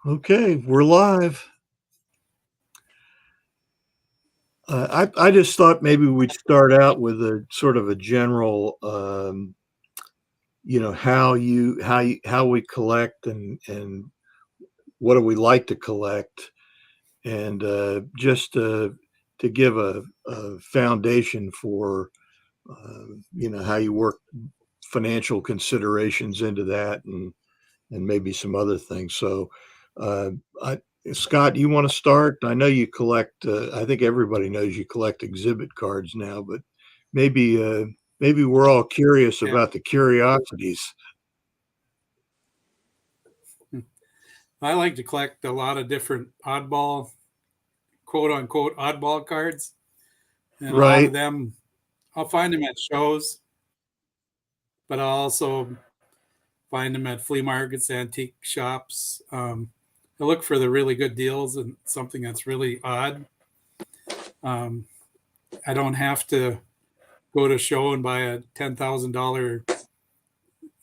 Okay, we're live. I just thought maybe we'd start out with a sort of a general, how we collect and what do we like to collect, and just to give a foundation for how you work financial considerations into that, and maybe some other things. So, uh, I, Scott, you want to start? I know you collect. I think everybody knows you collect exhibit cards now, but maybe maybe we're all curious Yeah. about the curiosities. I like to collect a lot of different oddball, quote unquote, oddball cards. And a lot of Right. them, I'll find them at shows, but I'll also find them at flea markets, antique shops. I look for the really good deals and something that's really odd. Um, I don't have to go to a show and buy a $10,000,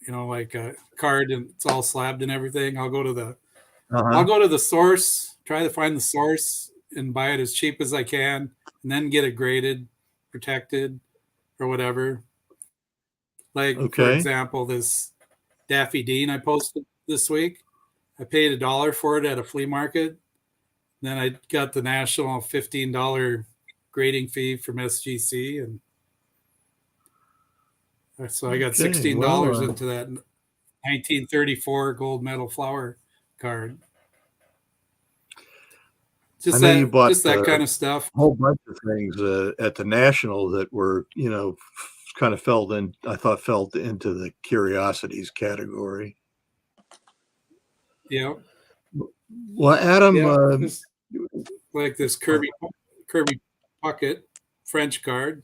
like a card and it's all slabbed and everything. I'll Uh-huh. go to the source, try to find the source and buy it as cheap as I can, and then get it graded, protected, or whatever. Like, for Okay. example, this Daffy Dean I posted this week. I paid $1 for it at a flea market. Then I got the national $15 grading fee from SGC, and so I got Okay. $16 Well, into that 1934 gold medal flower card. I know you bought Just that kind of stuff. a whole bunch of things at the national that were, kind of I thought fell into the curiosities category. Yeah, Well, Adam, yeah. This, like this Kirby Puckett French card.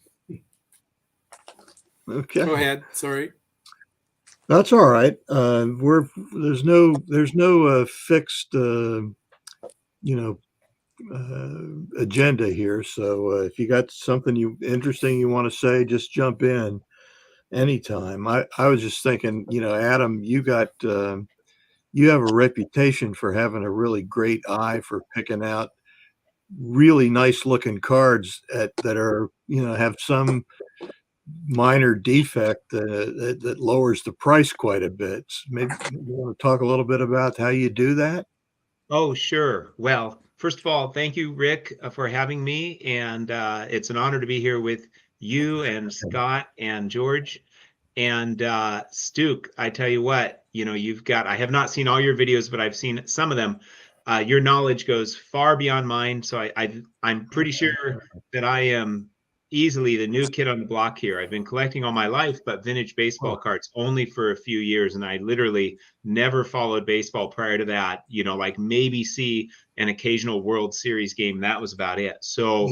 okay, Go ahead. Sorry. that's all right. There's no fixed you know agenda here. So if you got something interesting you want to say, just jump in anytime. I was just thinking, Adam, you have a reputation for having a really great eye for picking out really nice looking cards that are have some minor defect that lowers the price quite a bit. Maybe you want to talk a little bit about how you do that? Oh, sure. Well, first of all, thank you, Rick, for having me. And it's an honor to be here with you and Scott and George and Stuke. I tell you what, I have not seen all your videos, but I've seen some of them. Your knowledge goes far beyond mine. So I'm pretty sure that I am easily the new kid on the block here. I've been collecting all my life, but vintage baseball cards only for a few years. And I literally never followed baseball prior to that, like maybe see an occasional World Series game. That was about it. So,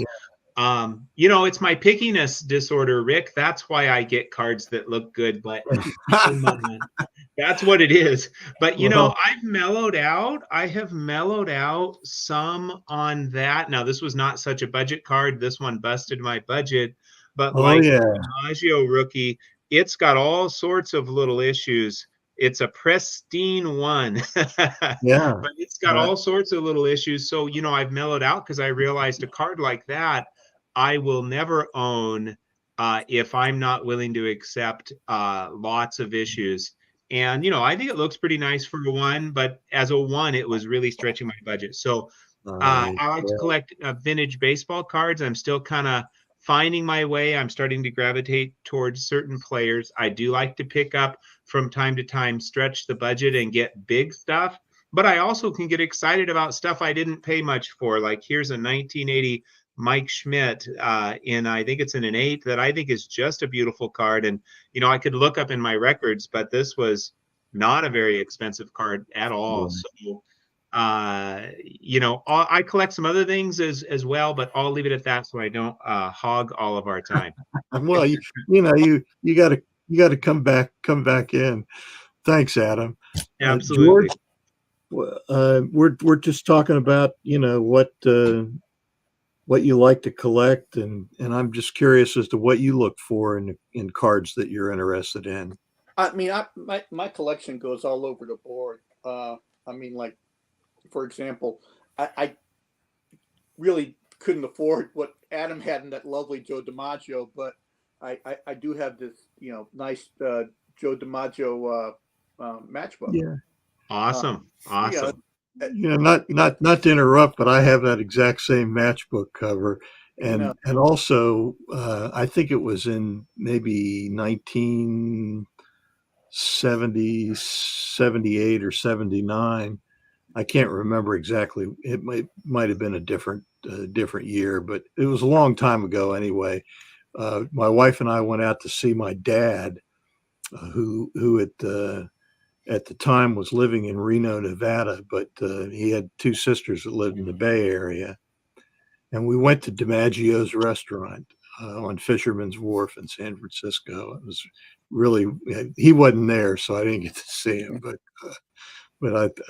it's my pickiness disorder, Rick. That's why I get cards that look good, but that's what it is. But Well, I've mellowed out. I have mellowed out some on that. Now, this was not such a budget card. This one busted my budget, but oh like yeah, DiMaggio rookie, it's got all sorts of little issues. It's a pristine one, yeah. but it's got all sorts of little issues. So, I've mellowed out because I realized a card like that I will never own if I'm not willing to accept lots of issues. And, I think it looks pretty nice for a one, but as a one, it was really stretching my budget. So I like to collect vintage baseball cards. I'm still kind of finding my way. I'm starting to gravitate towards certain players. I do like to pick up from time to time, stretch the budget and get big stuff. But I also can get excited about stuff I didn't pay much for. Like here's a 1980 Mike Schmidt I think it's in an 8 that I think is just a beautiful card. And, I could look up in my records, but this was not a very expensive card at all. So, I collect some other things as well, but I'll leave it at that so I don't hog all of our time. Well, you got to come back in. Thanks, Adam. George, Absolutely. we're just talking about what you like to collect, and I'm just curious as to what you look for in cards that you're interested in. I mean, my collection goes all over the board. I mean, like, for example, I really couldn't afford what Adam had in that lovely Joe DiMaggio, but I do have this, nice Joe DiMaggio matchbook. Yeah. Awesome. Yeah, Awesome. Yeah, not to interrupt, but I have that exact same matchbook cover, you know, and also I think it was in maybe 1970, 78 or 79. I can't remember exactly. It might have been a different year, but it was a long time ago anyway. My wife and I went out to see my dad, who at the time was living in Reno, Nevada, but he had two sisters that lived in the Bay Area. And we went to DiMaggio's restaurant on Fisherman's Wharf in San Francisco. It was really, he wasn't there, so I didn't get to see him, but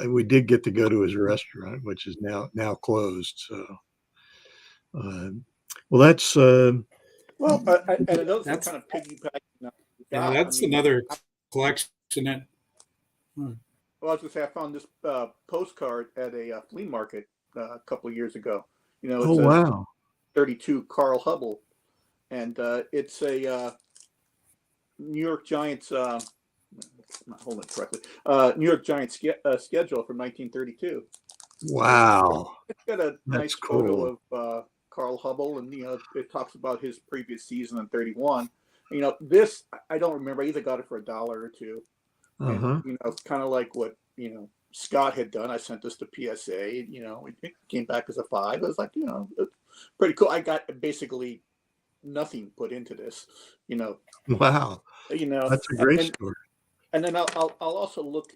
we did get to go to his restaurant, which is now closed. So, well, that's well, and another thing, That's kind of piggybacking on yeah, that. that's I mean, another collection that well, I was gonna say I found this postcard at a flea market a couple of years ago. oh It's a wow, 32 Carl Hubble, and it's a New York Giants. I'm not holding it correctly. New York Giants schedule from 1932. wow, It's got a that's nice cool. photo of Carl Hubble, and it talks about his previous season in 31. This I don't remember. I either got it for $1 or $2, and Uh-huh. kind of like what Scott had done. I sent this to PSA. It came back as a 5. It was like it's pretty cool. I got basically nothing put into this. You know, Wow, you know, that's a great and story. and then I'll also look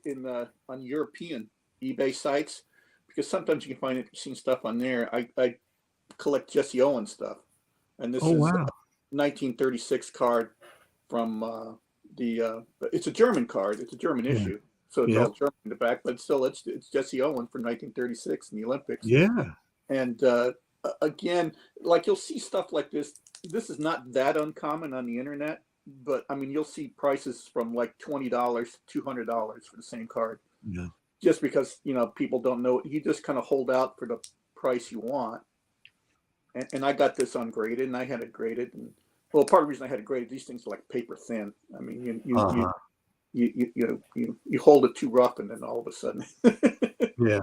on European eBay sites, because sometimes you can find interesting stuff on there. I collect Jesse Owens stuff, and this Oh is wow, 1936 card from it's a German card. It's a German yeah, issue, so it's yeah, all German in the back, but still it's Jesse Owens for 1936 in the Olympics. yeah. And again, like, you'll see stuff like this. This is not that uncommon on the internet, but I mean, you'll see prices from like $20 to $200 for the same card, Yeah. just because people don't know. You just kind of hold out for the price you want. And I got this ungraded, and I had it graded. And well, part of the reason I had it graded, these things are like paper thin. I mean, Uh-huh. you hold it too rough, and then all of a sudden, Yeah.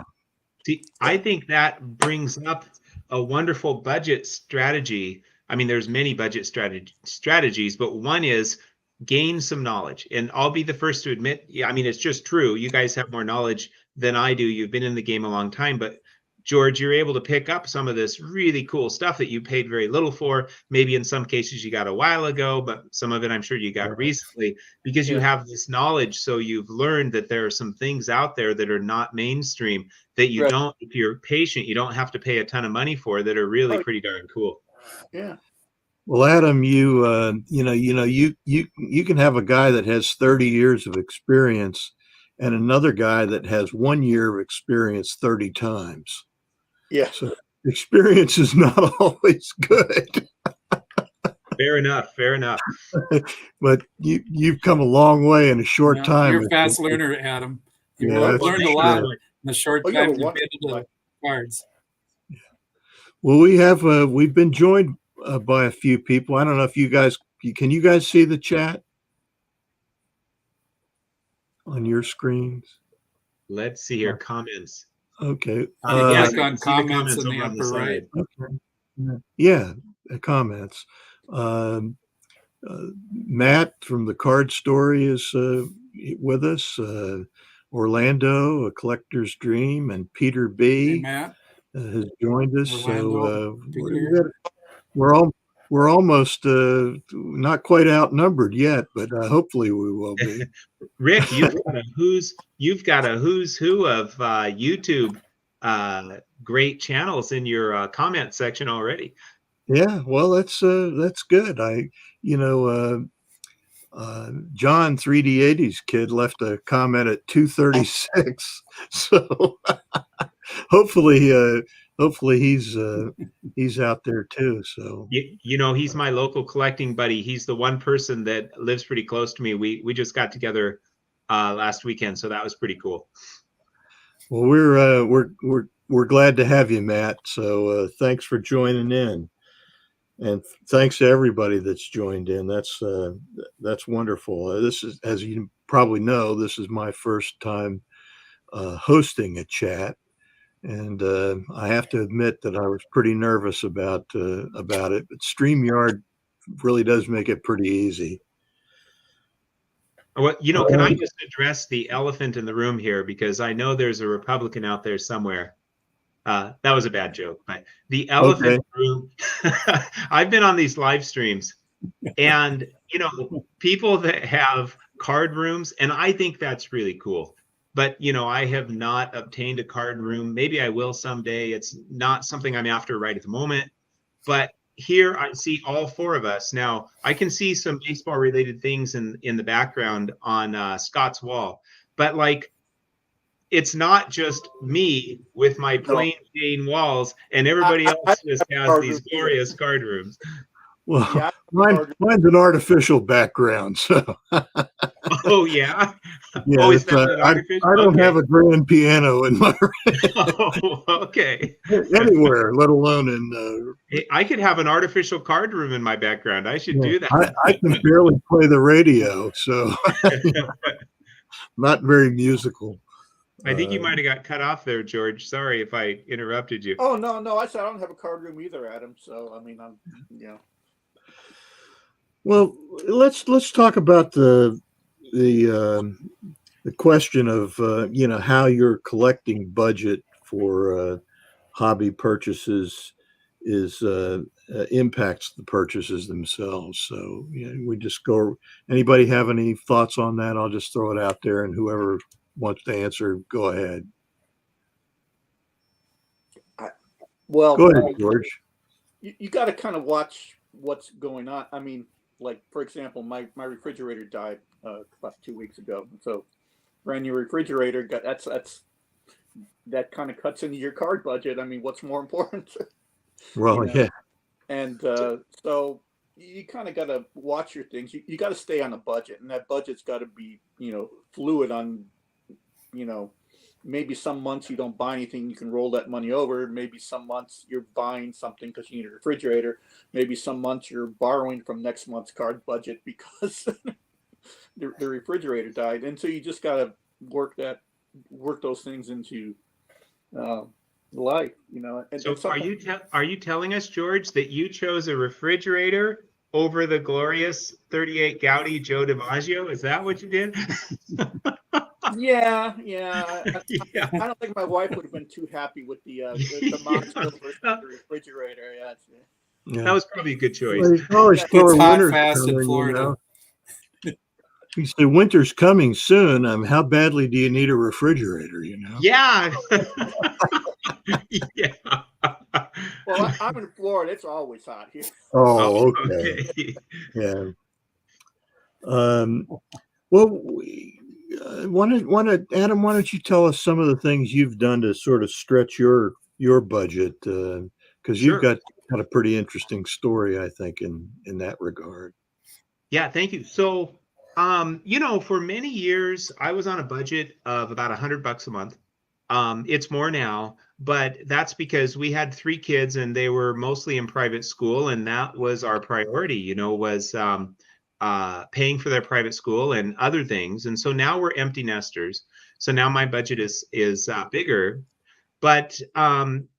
See, I think that brings up a wonderful budget strategy. I mean, there's many budget strategies, but one is gain some knowledge. And I'll be the first to admit, yeah, I mean, it's just true. You guys have more knowledge than I do. You've been in the game a long time, but George, you're able to pick up some of this really cool stuff that you paid very little for. Maybe in some cases you got a while ago, but some of it I'm sure you got Right. recently, because you Yeah. have this knowledge. So you've learned that there are some things out there that are not mainstream that you Right. don't, if you're patient, you don't have to pay a ton of money for, that are really Oh, pretty darn cool. yeah. Well, Adam, you can have a guy that has 30 years of experience and another guy that has 1 year of experience 30 times. Yeah. So experience is not always good, Fair enough. Fair enough. but you've come a long way in a short time. You're a fast learner, Adam. You Yeah, learned that's a for lot sure. in the short Oh, you have time a you've been wonderful into the cards. Well, we've been joined by a few people. I don't know if you guys can see the chat on your screens? Let's see here. Comments. Okay. You Yes, click I on can see the comments comments in the over on the upper right. side. Okay. Yeah, comments. Matt from the Card Story is with us. Orlando, A Collector's Dream, and Peter Hey, B Matt, has joined us. Orlando, So Peter. we're almost not quite outnumbered yet, but hopefully we will be. Rick, you've got a who's who of YouTube great channels in your comment section already. Yeah, well, that's good. John 3D80's kid left a comment at 2:36, so hopefully hopefully he's out there too. So You know, he's my local collecting buddy. He's the one person that lives pretty close to me. We just got together last weekend, so that was pretty cool. well, we're glad to have you, Matt. So thanks for joining in, and thanks to everybody that's joined in. That's wonderful. This is, as you probably know, this is my first time hosting a chat, and I have to admit that I was pretty nervous about it. But StreamYard really does make it pretty easy. Well, you know, can I just address the elephant in the room here? Because I know there's a Republican out there somewhere. That was a bad joke, but the elephant room, I've been on these live streams and, you know, people that have card rooms, and I think that's really cool. But, you know, I have not obtained a card room. Maybe I will someday. It's not something I'm after right at the moment. But here I see all four of us. Now, I can see some baseball related things in the background on Scott's wall. But like, it's not just me with my plain Jane walls, and everybody else just has these glorious card rooms. Well, yeah, mine's an artificial background, so. Oh yeah. Yeah, oh, is that an artificial? I don't have a grand piano in my oh, okay. Anywhere, let alone in. I could have an artificial card room in my background. I should do that. I can barely play the radio, so not very musical. I think you might have got cut off there, George. Sorry if I interrupted you. Oh no! I said I don't have a card room either, Adam. So I mean, I'm Well, let's talk about the question of how your collecting budget for hobby purchases is impacts the purchases themselves. So we just go. Anybody have any thoughts on that? I'll just throw it out there, and whoever wants to answer, go ahead. Well, go ahead, George. You got to kind of watch what's going on. I mean, like for example, my refrigerator died about 2 weeks ago. So brand new refrigerator got that kind of cuts into your card budget. I mean, what's more important? Well, yeah. And so you kind of got to watch your things. You got to stay on a budget, and that budget's got to be fluid on. Maybe some months you don't buy anything, you can roll that money over. Maybe some months you're buying something because you need a refrigerator. Maybe some months you're borrowing from next month's card budget because the refrigerator died. And so you just got to work those things into life, And so are you telling us, George, that you chose a refrigerator over the glorious 38 Gaudi Joe DiMaggio? Is that what you did? Yeah. I don't think my wife would have been too happy with the monster versus the refrigerator. Yeah. That was probably a good choice. Well, it's hot fast in Florida. You say winter's coming soon. How badly do you need a refrigerator? Yeah. Yeah. Well, I'm in Florida. It's always hot here. Oh, okay. Yeah. Well, Adam, why don't you tell us some of the things you've done to sort of stretch your budget? Because you've got a pretty interesting story, I think, in that regard. Yeah, thank you. So, for many years, I was on a budget of about $100 a month. It's more now, but that's because we had 3 kids and they were mostly in private school, and that was our priority. Was paying for their private school and other things. And so now we're empty nesters. So now my budget is bigger. But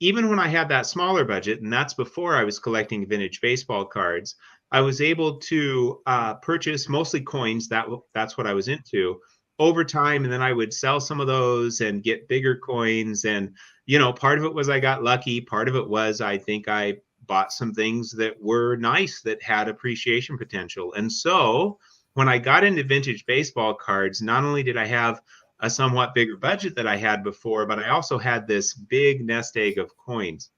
even when I had that smaller budget, and that's before I was collecting vintage baseball cards, I was able to purchase mostly coins. That's what I was into over time. And then I would sell some of those and get bigger coins. And, part of it was I got lucky. Part of it was I think I bought some things that were nice, that had appreciation potential. And so when I got into vintage baseball cards, not only did I have a somewhat bigger budget than I had before, but I also had this big nest egg of coins.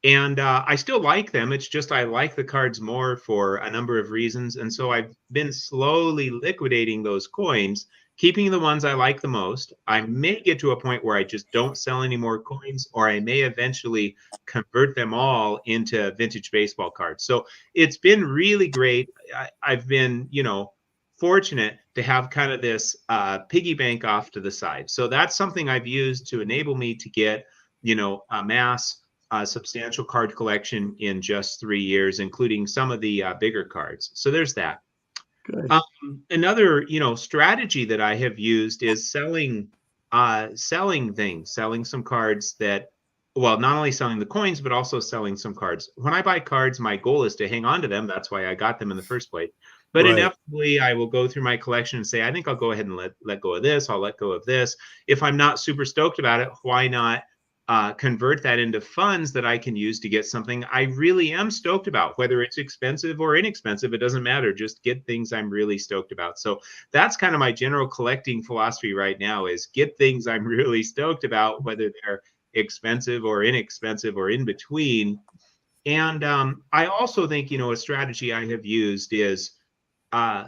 And I still like them. It's just I like the cards more for a number of reasons. And so I've been slowly liquidating those coins, keeping the ones I like the most. I may get to a point where I just don't sell any more coins, or I may eventually convert them all into vintage baseball cards. So it's been really great. I've been, fortunate to have kind of this piggy bank off to the side. So that's something I've used to enable me to get, amass a substantial card collection in just 3 years, including some of the bigger cards. So there's that. Good. Another, strategy that I have used is selling things, selling some cards that, well, not only selling the coins, but also selling some cards. When I buy cards, my goal is to hang on to them. That's why I got them in the first place. But Right. inevitably, I will go through my collection and say, I think I'll go ahead and let go of this. I'll let go of this. If I'm not super stoked about it, why not convert that into funds that I can use to get something I really am stoked about, whether it's expensive or inexpensive, it doesn't matter. Just get things I'm really stoked about. So that's kind of my general collecting philosophy right now, is get things I'm really stoked about, whether they're expensive or inexpensive or in between. And I also think, a strategy I have used is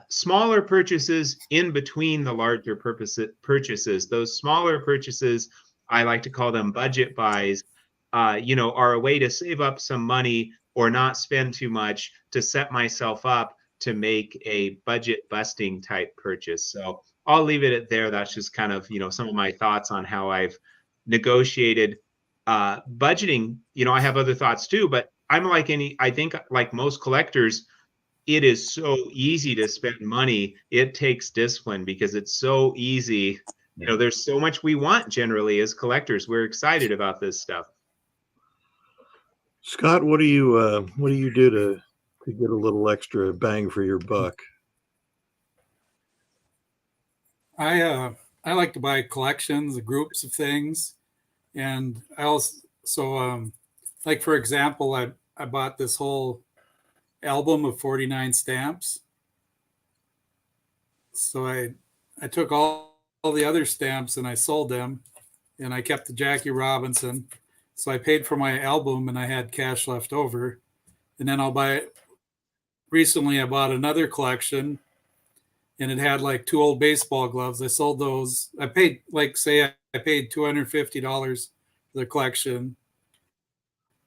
smaller purchases in between the larger purchases. Those smaller purchases, I like to call them budget buys, are a way to save up some money or not spend too much to set myself up to make a budget busting type purchase. So I'll leave it at there. That's just kind of, some of my thoughts on how I've negotiated budgeting. I have other thoughts too, but I think like most collectors, it is so easy to spend money. It takes discipline because it's so easy. There's so much we want generally as collectors. We're excited about this stuff. Scott, what do you do to get a little extra bang for your buck? I like to buy collections, groups of things, and I also like, for example, I bought this whole album of 49 stamps. So I took all the other stamps and I sold them, and I kept the Jackie Robinson. So I paid for my album and I had cash left over. And then recently I bought another collection, and it had like 2 old baseball gloves. I sold those. I paid, like, say I paid $250 for the collection.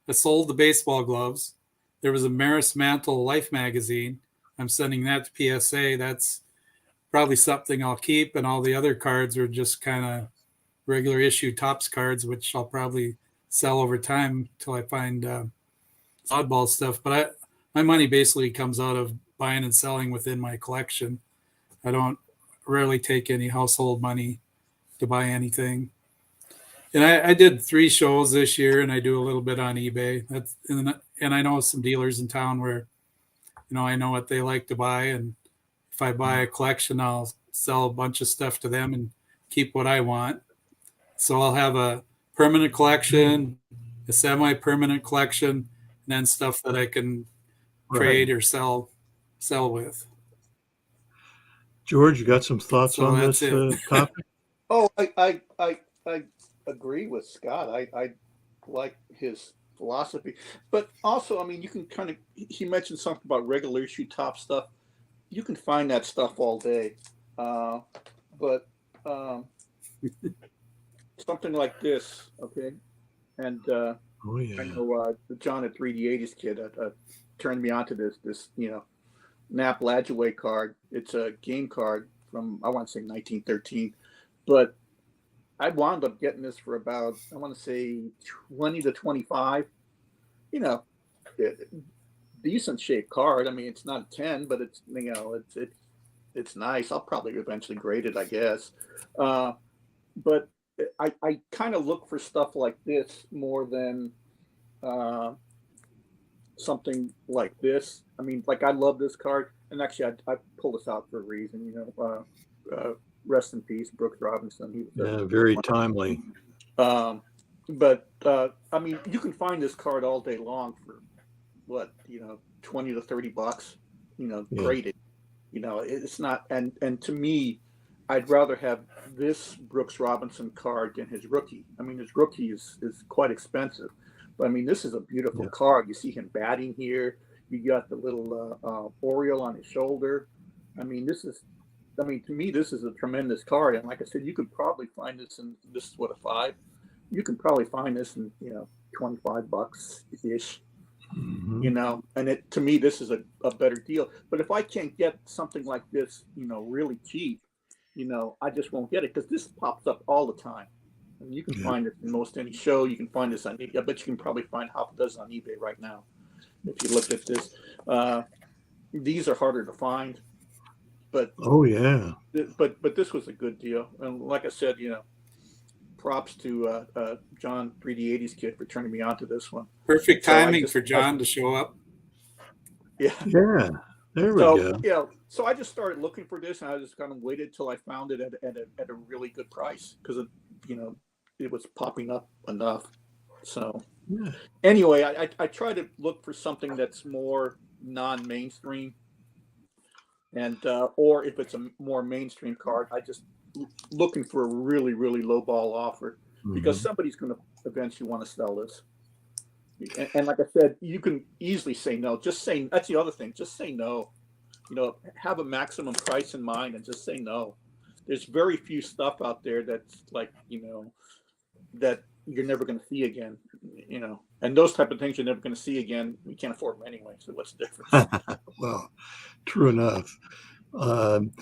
I sold the baseball gloves. There was a Maris Mantle Life magazine. I'm sending that to PSA. That's probably something I'll keep, and all the other cards are just kind of regular issue Topps cards, which I'll probably sell over time until I find oddball stuff. But my money basically comes out of buying and selling within my collection. I don't rarely take any household money to buy anything. And I did 3 shows this year, and I do a little bit on eBay. And I know some dealers in town where, I know what they like to buy, and if I buy a collection, I'll sell a bunch of stuff to them and keep what I want. So I'll have a permanent collection, a semi-permanent collection, and then stuff that I can trade or sell with. George, you got some thoughts So on that's this it. topic? Oh, I agree with Scott. I like his philosophy, but also, I mean, you can kind of, he mentioned something about regular issue top stuff. You can find that stuff all day, but something like this, okay, and Oh yeah. I know John at 3D80's kid turned me on to this Nap Ladjaway card. It's a game card from, I want to say, 1913, but I wound up getting this for about, I want to say, 20 to 25. Decent shaped card. I mean, it's not a 10, but it's nice. I'll probably eventually grade it, I guess. But I kind of look for stuff like this more than something like this. I mean, like, I love this card, and actually, I pulled this out for a reason. Rest in peace, Brooks Robinson. He was very timely. But I mean, you can find this card all day long for what, $20 to $30, graded. It's not, and to me, I'd rather have this Brooks Robinson card than his rookie. I mean, his rookie is quite expensive, but I mean, this is a beautiful card. You see him batting here. You got the little Oriole on his shoulder. I mean, this is I mean, to me, this is a tremendous card. And like I said, you could probably find this in, this is what, a 5. You can probably find this in, $25 ish, Mhm. and to me, this is a better deal. But if I can't get something like this, really cheap, I just won't get it because this pops up all the time. And you can Yeah. find it in most any show. You can find this on eBay. I bet you can probably find half a dozen on eBay right now. If you look at this, these are harder to find, but Oh yeah. but this was a good deal. And like I said, props to John 3D80's kid for turning me on to this one. Perfect So I timing just- for John to show up. Yeah. Yeah. There we So go. so I just started looking for this, and I just kind of waited till I found it at a really good price because it was popping up enough. So Yeah. anyway, I try to look for something that's more non-mainstream, and or if it's a more mainstream card, I just looking for a really really low ball offer because Mhm. somebody's going to eventually want to sell this. And like I said, you can easily say no. Just say, that's the other thing. Just say no. Have a maximum price in mind and just say no. There's very few stuff out there that's like, that you're never going to see again, and those type of things you're never going to see again. We can't afford them anyway. So what's the difference? Well, true enough. None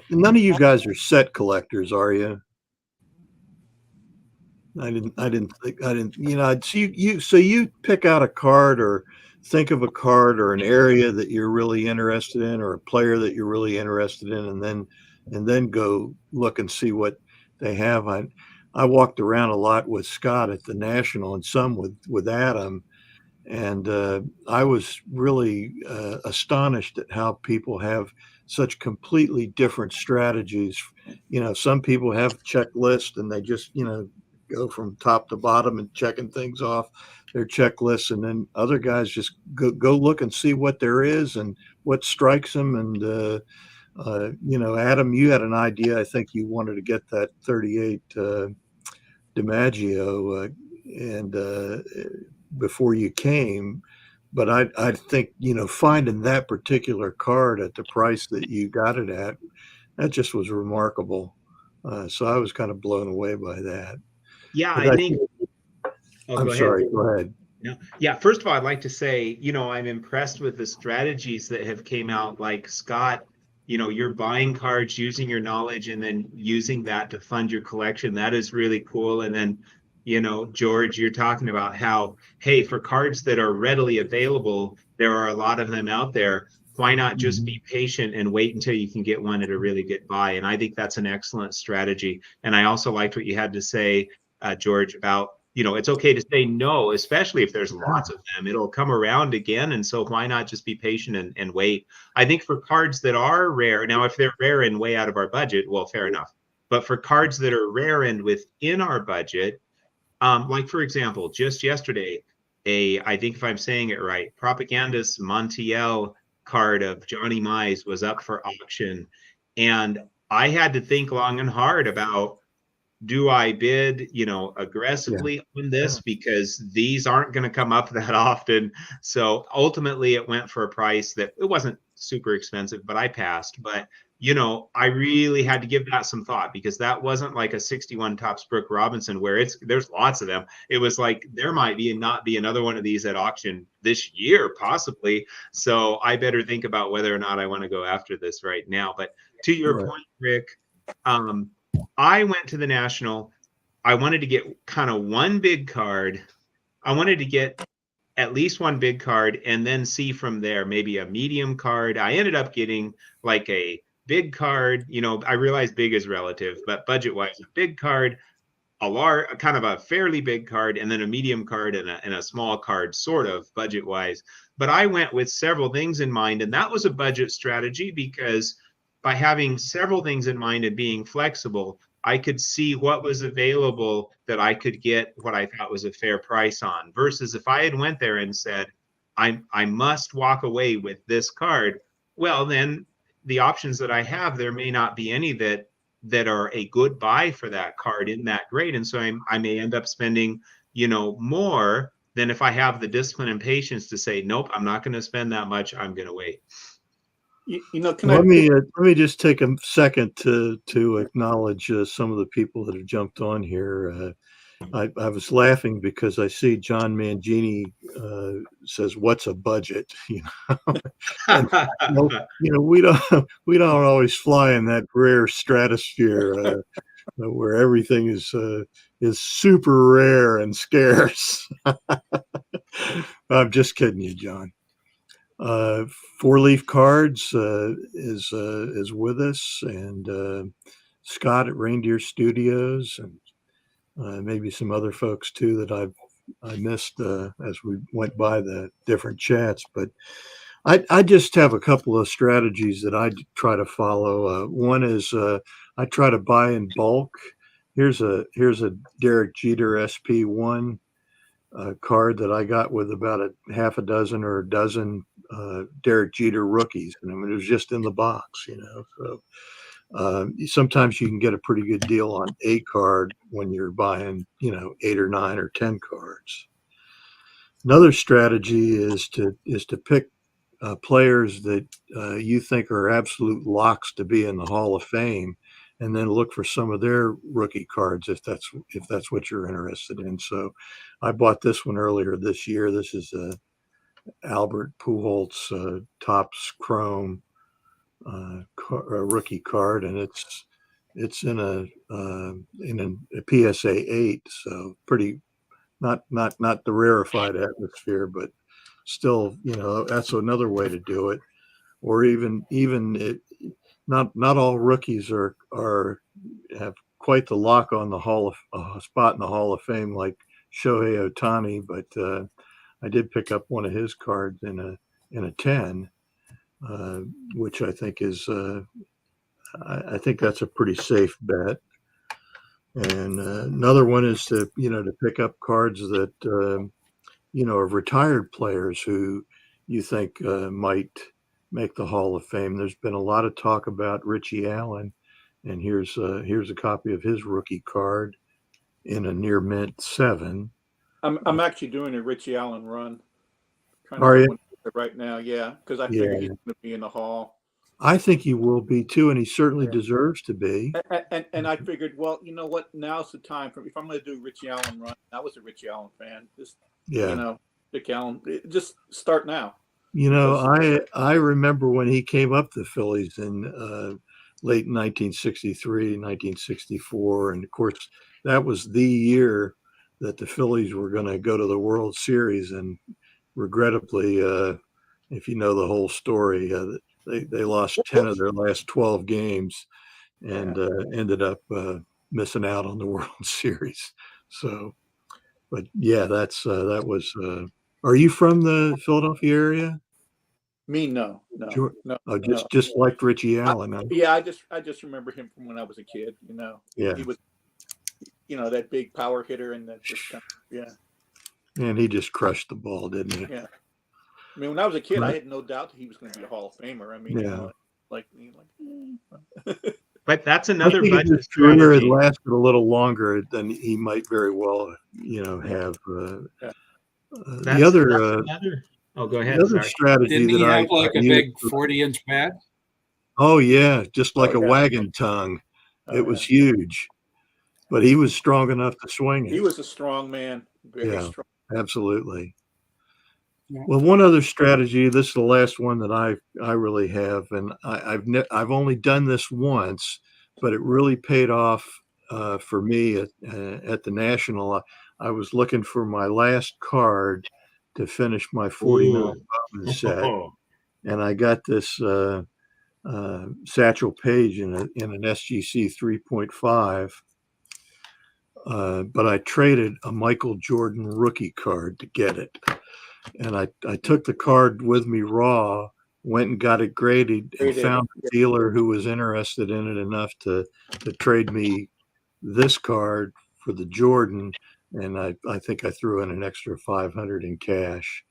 of you guys are set collectors, are you? I didn't think, so you pick out a card or think of a card or an area that you're really interested in or a player that you're really interested in, and then go look and see what they have. I walked around a lot with Scott at the National and some with Adam, and I was really astonished at how people have such completely different strategies. Some people have checklists and they just, go from top to bottom and checking things off their checklists. And then other guys just go look and see what there is and what strikes them. And, Adam, you had an idea. I think you wanted to get that 38 DiMaggio and before you came. But I think, finding that particular card at the price that you got it at, that just was remarkable. So I was kind of blown away by that. Yeah, But I think. Oh, I'm go ahead. sorry, go ahead. Yeah. First of all, I'd like to say, I'm impressed with the strategies that have came out. Like Scott, you're buying cards, using your knowledge, and then using that to fund your collection. That is really cool. And then, George, you're talking about how, hey, for cards that are readily available, there are a lot of them out there. Why not just be patient and wait until you can get one at a really good buy? And I think that's an excellent strategy. And I also liked what you had to say, George, about it's okay to say no, especially if there's lots of them. It'll come around again. And so why not just be patient and wait? I think for cards that are rare, now, if they're rare and way out of our budget, well, fair enough. But for cards that are rare and within our budget, like, for example, just yesterday, I think if I'm saying it right, Propagandist Montiel card of Johnny Mize was up for auction. And I had to think long and hard about, do I bid, aggressively on this, because these aren't going to come up that often. So ultimately it went for a price that it wasn't super expensive, but I passed. But, I really had to give that some thought, because that wasn't like a 61 Topps Brooke Robinson where there's lots of them. It was like, there might be and not be another one of these at auction this year, possibly. So I better think about whether or not I want to go after this right now. But to your point, Rick, I went to the National. I wanted to get kind of one big card. I wanted to get at least one big card and then see from there, maybe a medium card. I ended up getting like a big card. I realize big is relative, but budget wise, a big card, a large, kind of a fairly big card, and then a medium card and a small card, sort of budget wise. But I went with several things in mind, and that was a budget strategy, because by having several things in mind and being flexible, I could see what was available that I could get what I thought was a fair price on, versus if I had went there and said, I must walk away with this card, well, then the options that I have, there may not be any that are a good buy for that card in that grade. And so I may end up spending, more than if I have the discipline and patience to say, nope, I'm not going to spend that much. I'm going to wait. Can Let I? me just take a second to acknowledge some of the people that have jumped on here. I was laughing because I see John Mangini says, "What's a budget?" And we don't always fly in that rare stratosphere where everything is super rare and scarce. I'm just kidding you, John. Uh, Four Leaf Cards is with us, and Scott at Reindeer Studios, and maybe some other folks too that I missed as we went by the different chats. But I just have a couple of strategies that I try to follow. One is I try to buy in bulk. Here's a Derek Jeter SP1 card that I got with about a half a dozen or a dozen Derek Jeter rookies, and I mean it was just in the box, So sometimes you can get a pretty good deal on a card when you're buying, 8 or 9 or 10 cards. Another strategy is to pick players that you think are absolute locks to be in the Hall of Fame, and then look for some of their rookie cards if that's what you're interested in. So, I bought this one earlier this year. This is Albert Pujols Topps Chrome rookie card, and it's in a PSA 8, so pretty not the rarefied atmosphere, but still, that's another way to do it. Or even it, not all rookies are have quite the lock on the spot in the Hall of Fame like Shohei Ohtani, but I did pick up one of his cards in a 10, which I think is I think that's a pretty safe bet. And another one is to pick up cards that of retired players who you think might make the Hall of Fame. There's been a lot of talk about Richie Allen, and here's a copy of his rookie card in a near mint 7. I'm actually doing a Richie Allen run. Trying to Are get you? one right now, yeah, because I Yeah, figure he's going to be in the Hall. I think he will be too, and he certainly Yeah. deserves to be. And I figured, well, you know what? Now's the time for if I'm going to do a Richie Allen run. I was a Richie Allen fan. Just Yeah. Rick Allen. Just start now. I remember when he came up the Phillies in late 1963, 1964, and of course that was the year that the Phillies were going to go to the World Series, and regrettably, if you know the whole story, they lost 10 of their last 12 games and ended up missing out on the World Series. So, but yeah, that was. Are you from the Philadelphia area? Me, no. Sure. No. Oh, just like Richie Allen. Yeah, I just remember him from when I was a kid. Yeah. He was, that big power hitter, and that just kind of, yeah. And he just crushed the ball, didn't he? Yeah. I mean, when I was a kid, Right. I had no doubt that he was going to be a Hall of Famer. I mean, Yeah. But that's I another think if budget his career had strategy. lasted a little longer, then he might very well, have That's another. Oh, go ahead. the other Sorry. strategy Didn't he that I have like a use. big 40-inch bat? Oh yeah, just like Oh, a yeah. wagon tongue. Oh, It was huge, but he was strong enough to swing He it. was a strong man. Very Yeah. strong. Absolutely. Yeah. Well, one other strategy. This is the last one that I really have, and I've only done this once, but it really paid off for me at the National. I was looking for my last card to finish my 49 bonus set, and I got this Satchel Paige in an SGC 3.5. But I traded a Michael Jordan rookie card to get it. And I took the card with me raw, went and got it graded, and found a dealer who was interested in it enough to trade me this card for the Jordan. And I think I threw in an extra 500 in cash.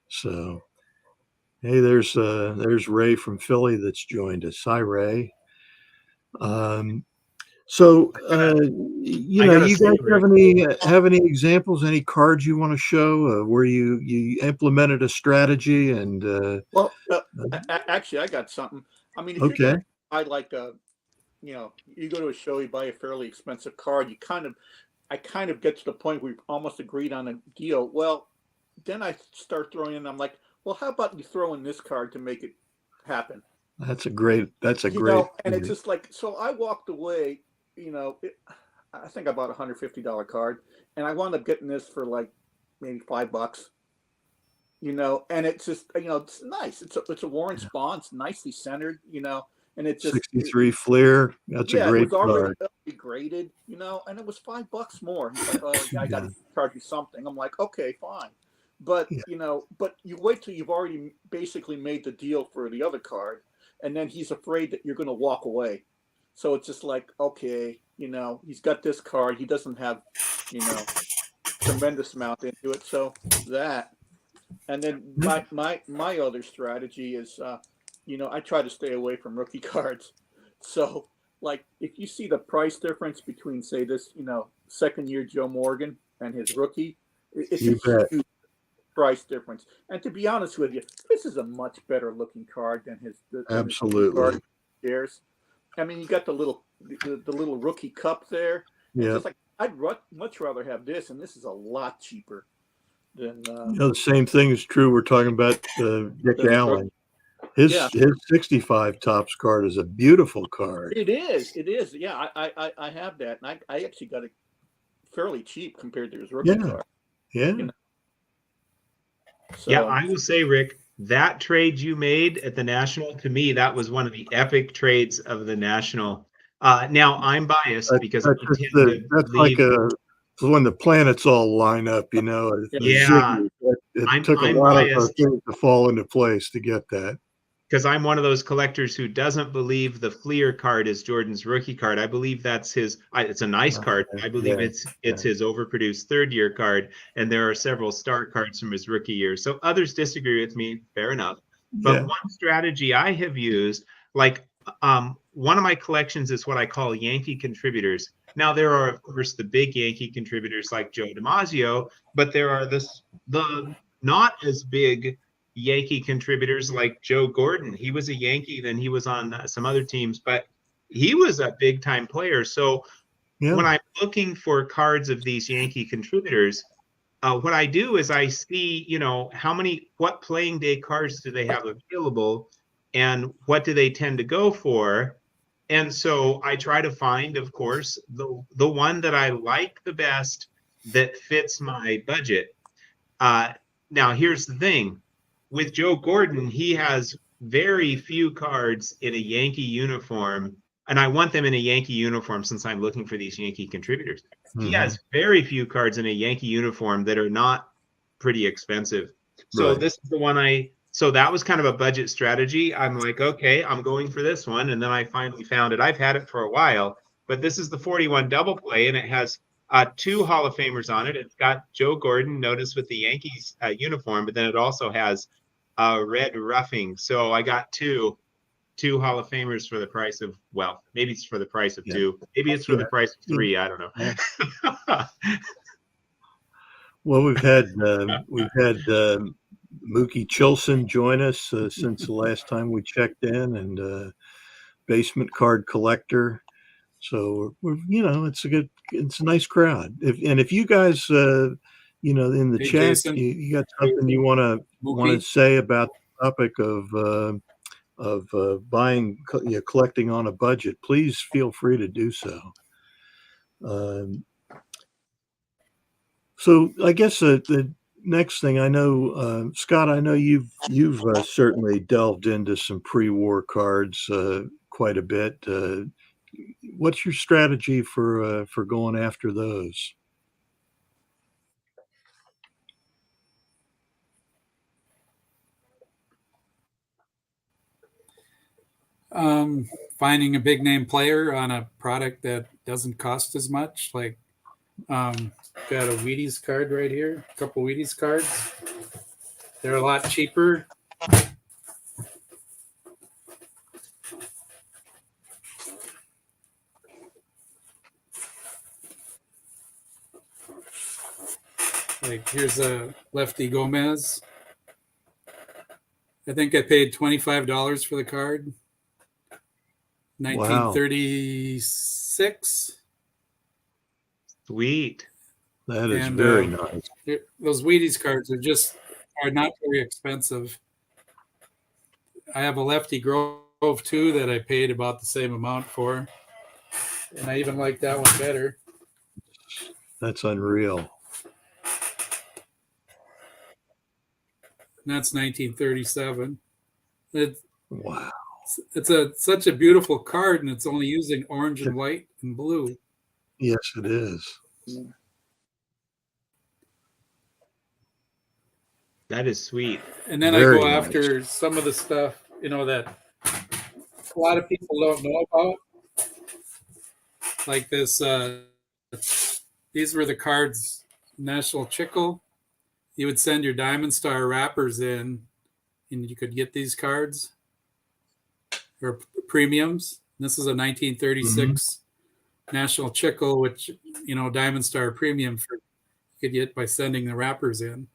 So, hey, there's Ray from Philly that's joined us. Hi, Ray. So, I gotta you say, guys Rick, have any examples, any cards you want to show where you implemented a strategy and Well, actually, I got something. I mean, if you're okay, gonna, I like you go to a show, you buy a fairly expensive card. I kind of get to the point where we've almost agreed on a deal. Well, then I start throwing in. I'm like, well, how about you throw in this card to make it happen? that's a You great know, and it's just like, so I walked away. You know, I think I bought $150 card, and I wound up getting this for like maybe $5. You know, and it's just it's nice. It's a Warren Spawn. It's nicely centered. You know, and it just 63 Fleer. That's a yeah, it great was already card. graded. You know, and it was $5 more. He's like, oh yeah, I got Yeah, to charge you something. I'm like, okay, fine. But yeah, but you wait till you've already basically made the deal for the other card, and then he's afraid that you're going to walk away. So it's just like, okay, he's got this card. He doesn't have, tremendous amount into it. So that, and then my other strategy is, I try to stay away from rookie cards. So like if you see the price difference between say this, second year Joe Morgan and his rookie, it's a you bet. huge price difference. And to be honest with you, this is a much better looking card than his rookie card Absolutely. shares. I mean, you got the little rookie cup there. And it's Yeah. just like much rather have this, and this is a lot cheaper than The same thing is true. We're talking about Dick his rookie. Allen. His Yeah, 65 tops card is a beautiful card. it is. It is. Yeah, I have that, and I actually got it fairly cheap compared to his rookie Yeah, card. yeah. You know, yeah, so I will say, Rick, that trade you made at the National, to me, that was one of the epic trades of the National. Now, I'm biased because I tend to That's like believe, when the planets all line up, a yeah, zigzag. It took a I'm lot of biased things to fall into place to get that. because I'm one of those collectors who doesn't believe the Fleer card is Jordan's rookie card. I believe that's his. It's a nice card. I believe Yeah, it's his overproduced third year card, and there are several star cards from his rookie year. So others disagree with me. Fair enough. But yeah, one strategy I have used, like one of my collections, is what I call Yankee contributors. Now there are of course the big Yankee contributors like Joe DiMaggio, but there are the not as big Yankee contributors like Joe Gordon. He was a Yankee, then he was on some other teams, but he was a big time player. So yeah. when I'm looking for cards of these Yankee contributors, what I do is I see, what playing day cards do they have available and what do they tend to go for? And so I try to find, of course, the one that I like the best that fits my budget. Uh, Now, here's the thing with Joe Gordon, he has very few cards in a Yankee uniform, and I want them in a Yankee uniform since I'm looking for these Yankee contributors. He Hmm. has very few cards in a Yankee uniform that are not pretty expensive. So Right. this is the one so that was kind of a budget strategy. I'm like, okay, I'm going for this one. And then I finally found it. I've had it for a while, but this is the 41 double play, and it has two Hall of Famers on it. It's got Joe Gordon, notice with the Yankees uniform, but then it also has red roughing. So I got two Hall of Famers for the price of, well, maybe it's for the price of Yeah. two. Maybe it's for Yeah. the price of three. I don't Yeah. know. Well, we've had Mookie Chilson join us since the last time we checked in, and basement card collector. So it's a nice crowd. If you guys, in the Hey, chat, Jason, you got something you want to Mookie. say about the topic of buying, collecting on a budget, please feel free to do so. Um, So I guess the next thing I know, Scott, I know you've certainly delved into some pre-war cards quite a bit. What's your strategy for going after those? Finding a big name player on a product that doesn't cost as much. Like, got a Wheaties card right here, a couple Wheaties cards. They're a lot cheaper. Like here's a Lefty Gomez. I think I paid $25 for the card. 1936. Sweet. That is And very nice. those Wheaties cards are not very expensive. I have a Lefty Grove too that I paid about the same amount for, and I even like that one better. That's unreal. And that's 1937. Wow. It's such a beautiful card, and it's only using orange and white and blue. Yes, it is. That is sweet. And then Very I go nice. after some of the stuff, that a lot of people don't know about. Like this, these were the cards, National Chickle. You would send your Diamond Star wrappers in, and you could get these cards or premiums. This is a 1936 National Chickle, which, Diamond Star premium you could get by sending the wrappers in. And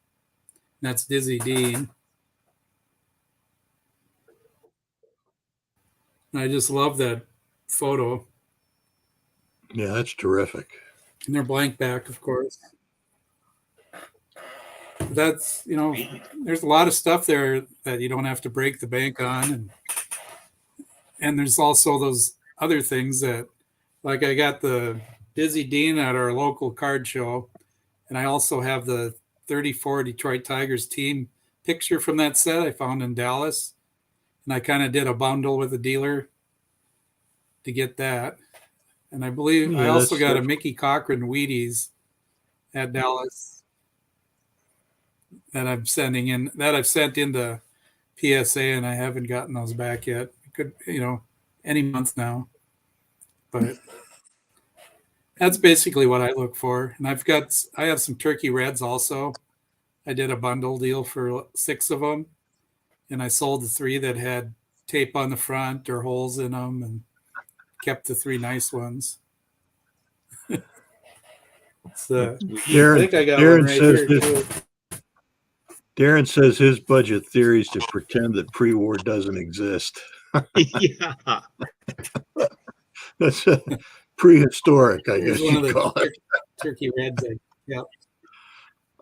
that's Dizzy Dean. And I just love that photo. Yeah, that's terrific. And they're blank back, of course. But that's, there's a lot of stuff there that you don't have to break the bank on. And there's also those other things that, like I got the Dizzy Dean at our local card show. And I also have the 34 Detroit Tigers team picture from that set I found in Dallas. And I kind of did a bundle with a dealer to get that. And I believe I also got a Mickey Cochran Wheaties at Dallas that I've sent into PSA, and I haven't gotten those back yet. It could, any month now. But that's basically what I look for. And I have some Turkey Reds also. I did a bundle deal for 6 of them, and I sold the 3 that had tape on the front or holes in them, and kept the 3 nice ones. So, I think I got one right here too. Darren says his budget theory is to pretend that pre-war doesn't exist. Yeah. That's prehistoric, I guess you'd call it. Turkey Reds. Yeah.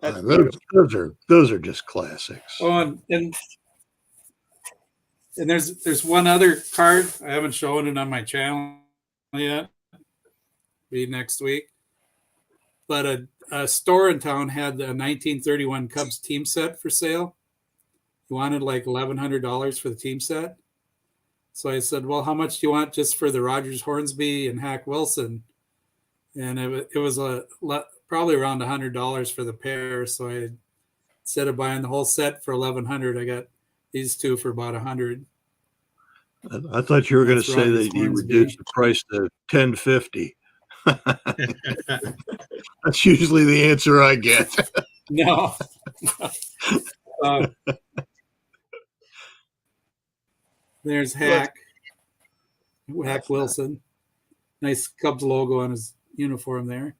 Those are just classics. Oh, and there's one other card. I haven't shown it on my channel yet. Be next week. But a store in town had a 1931 Cubs team set for sale. He wanted like $1,100 for the team set. So I said, well, how much do you want just for the Rogers Hornsby and Hack Wilson? And it was probably around $100 for the pair. So instead of buying the whole set for $1,100, I got these 2 for about $100. I thought you were going to say that you reduced the price to $10.50. That's usually the answer I get. No. There's Hack Wilson. Nice Cubs logo on his uniform there.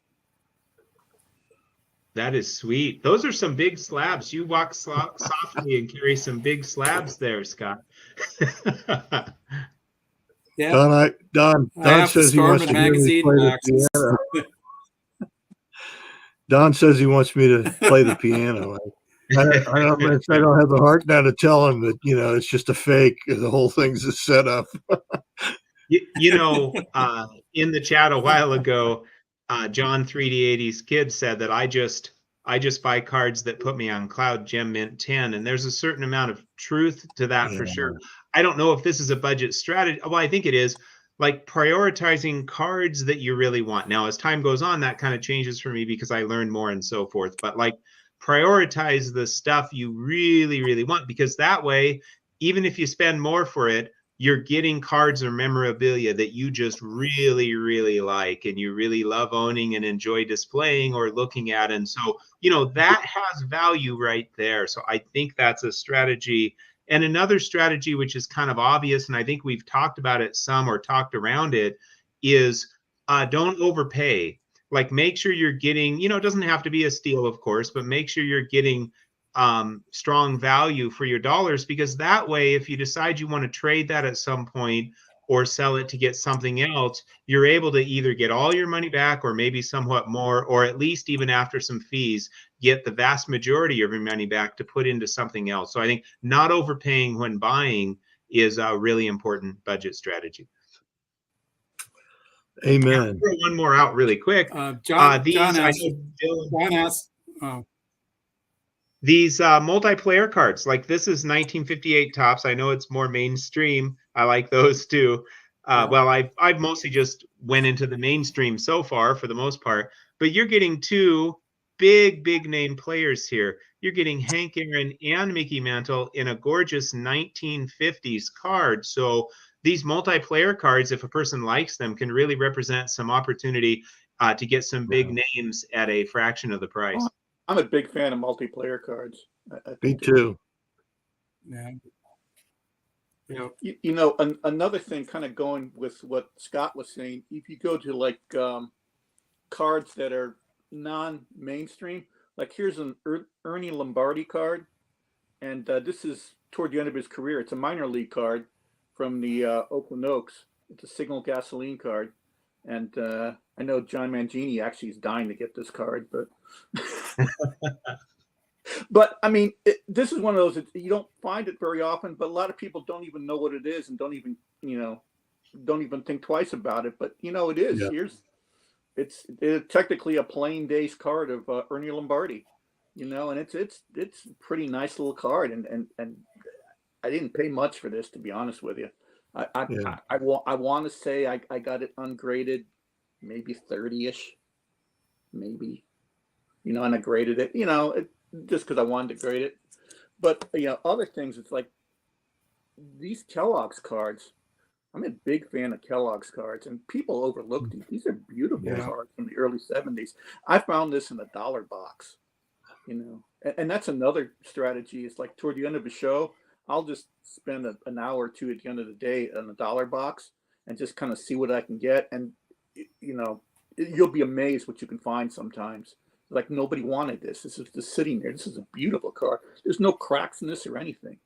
That is sweet. Those are some big slabs. You walk softly and carry some big slabs there, Scott. Yeah. Don says he wants to hear me play the piano. Don says he wants me to play the piano. I don't have the heart now to tell him that, it's just a fake. The whole thing's a setup. In the chat a while ago, John 3D80's kid said that I just buy cards that put me on Cloud Gem Mint 10, and there's a certain amount of truth to that for sure. I don't know if this is a budget strategy. Well, I think it is, like prioritizing cards that you really want. Now, as time goes on, that kind of changes for me because I learn more and so forth. But like prioritize the stuff you really, really want, because that way, even if you spend more for it, you're getting cards or memorabilia that you just really, really like and you really love owning and enjoy displaying or looking at. And so, that has value right there. So I think that's a strategy. And another strategy, which is kind of obvious, and I think we've talked about it some or talked around it, is don't overpay. like make sure you're getting, it doesn't have to be a steal, of course, but make sure you're getting strong value for your dollars, because that way, if you decide you want to trade that at some point or sell it to get something else, you're able to either get all your money back or maybe somewhat more, or at least even after some fees, get the vast majority of your money back to put into something else. So I think not overpaying when buying is a really important budget strategy. Amen. Throw one more out really quick. John asked, these multiplayer cards, like this is 1958 tops. I know it's more mainstream. I like those too. Well, I've mostly just went into the mainstream so far for the most part, but you're getting two big name players here. You're getting Hank Aaron and Mickey Mantle in a gorgeous 1950s card. So these multiplayer cards, if a person likes them, can really represent some opportunity to get some big names at a fraction of the price. I'm a big fan of multiplayer cards. Me too. yeah. Another thing, kind of going with what Scott was saying, if you go to like cards that are non-mainstream, like here's an Ernie Lombardi card, and this is toward the end of his career. It's a minor league card from the Oakland Oaks. It's a Signal Gasoline card, and I know John Mangini actually is dying to get this card, but but I mean, this is one of those that you don't find it very often, but a lot of people don't even know what it is and don't even think twice about it. But it is. Yeah. It's technically a plain days card of Ernie Lombardi, and it's a pretty nice little card, and I didn't pay much for this, to be honest with you. I want to say I got it ungraded, maybe 30-ish, maybe, and I graded it, just because I wanted to grade it. But other things, it's like these Kellogg's cards. I'm a big fan of Kellogg's cards, and people overlook these. These are beautiful cards from the early 70s. I found this in a dollar box, and that's another strategy. It's like toward the end of a show, I'll just spend an hour or two at the end of the day in a dollar box and just kind of see what I can get. And, you'll be amazed what you can find sometimes. Like nobody wanted this. This is just sitting there. This is a beautiful card. There's no cracks in this or anything.